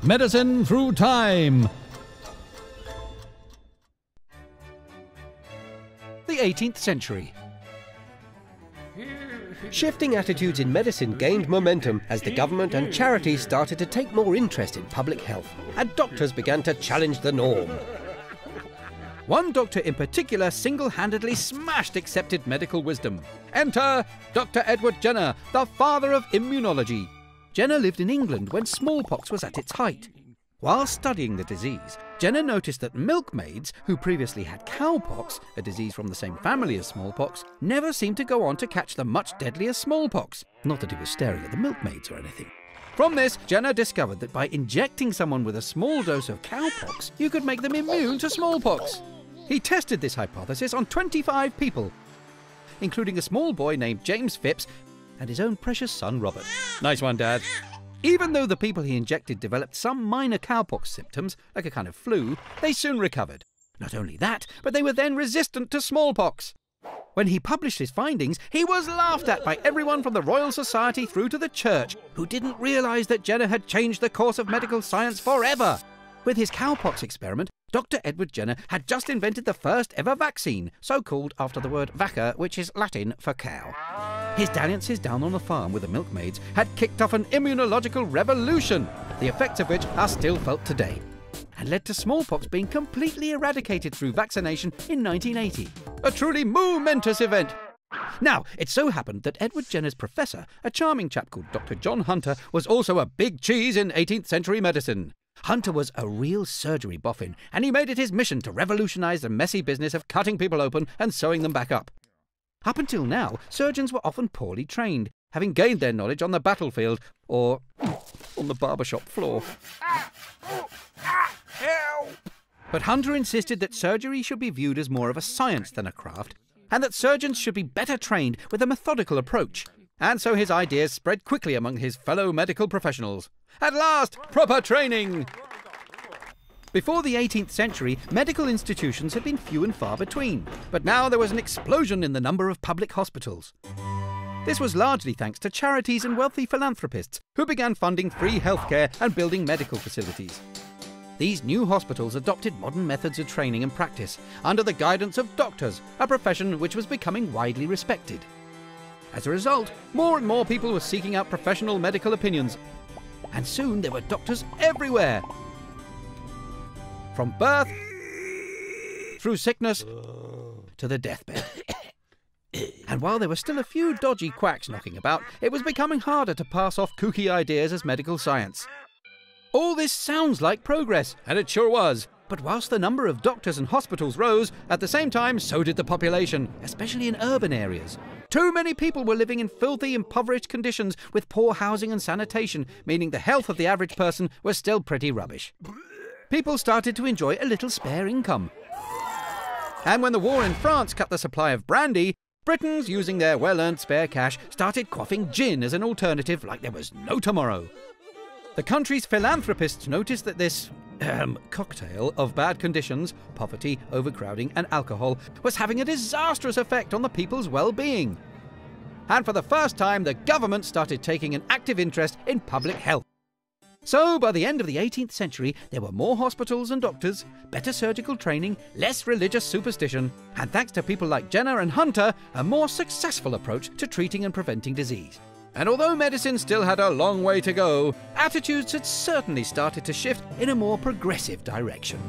Medicine through time. The 18th century. Shifting attitudes in medicine gained momentum as the government and charities started to take more interest in public health, and doctors began to challenge the norm. One doctor in particular single-handedly smashed accepted medical wisdom. Enter Dr. Edward Jenner, the father of immunology. Jenner lived in England when smallpox was at its height. While studying the disease, Jenner noticed that milkmaids, who previously had cowpox, a disease from the same family as smallpox, never seemed to go on to catch the much deadlier smallpox. Not that he was staring at the milkmaids or anything. From this, Jenner discovered that by injecting someone with a small dose of cowpox, you could make them immune to smallpox. He tested this hypothesis on 25 people, including a small boy named James Phipps and his own precious son, Robert. Nice one, Dad. Even though the people he injected developed some minor cowpox symptoms, like a kind of flu, they soon recovered. Not only that, but they were then resistant to smallpox. When he published his findings, he was laughed at by everyone from the Royal Society through to the Church, who didn't realise that Jenner had changed the course of medical science forever. With his cowpox experiment, Dr. Edward Jenner had just invented the first ever vaccine, so called after the word vacca, which is Latin for cow. His dalliances down on the farm with the milkmaids had kicked off an immunological revolution, the effects of which are still felt today, and led to smallpox being completely eradicated through vaccination in 1980. A truly momentous event. Now, it so happened that Edward Jenner's professor, a charming chap called Dr. John Hunter, was also a big cheese in 18th century medicine. Hunter was a real surgery boffin, and he made it his mission to revolutionise the messy business of cutting people open and sewing them back up. Up until now, surgeons were often poorly trained, having gained their knowledge on the battlefield or on the barbershop floor. Help! But Hunter insisted that surgery should be viewed as more of a science than a craft, and that surgeons should be better trained with a methodical approach. And so his ideas spread quickly among his fellow medical professionals. At last, proper training! Before the 18th century, medical institutions had been few and far between, but now there was an explosion in the number of public hospitals. This was largely thanks to charities and wealthy philanthropists who began funding free healthcare and building medical facilities. These new hospitals adopted modern methods of training and practice under the guidance of doctors, a profession which was becoming widely respected. As a result, more and more people were seeking out professional medical opinions, and soon there were doctors everywhere. From birth, through sickness, to the deathbed. And while there were still a few dodgy quacks knocking about, it was becoming harder to pass off kooky ideas as medical science. All this sounds like progress, and it sure was. But whilst the number of doctors and hospitals rose, at the same time so did the population, especially in urban areas. Too many people were living in filthy, impoverished conditions with poor housing and sanitation, meaning the health of the average person was still pretty rubbish. People started to enjoy a little spare income. And when the war in France cut the supply of brandy, Britons, using their well-earned spare cash, started quaffing gin as an alternative like there was no tomorrow. The country's philanthropists noticed that this cocktail of bad conditions, poverty, overcrowding and alcohol was having a disastrous effect on the people's well-being. And for the first time, the government started taking an active interest in public health. So, by the end of the 18th century, there were more hospitals and doctors, better surgical training, less religious superstition, and thanks to people like Jenner and Hunter, a more successful approach to treating and preventing disease. And although medicine still had a long way to go, attitudes had certainly started to shift in a more progressive direction.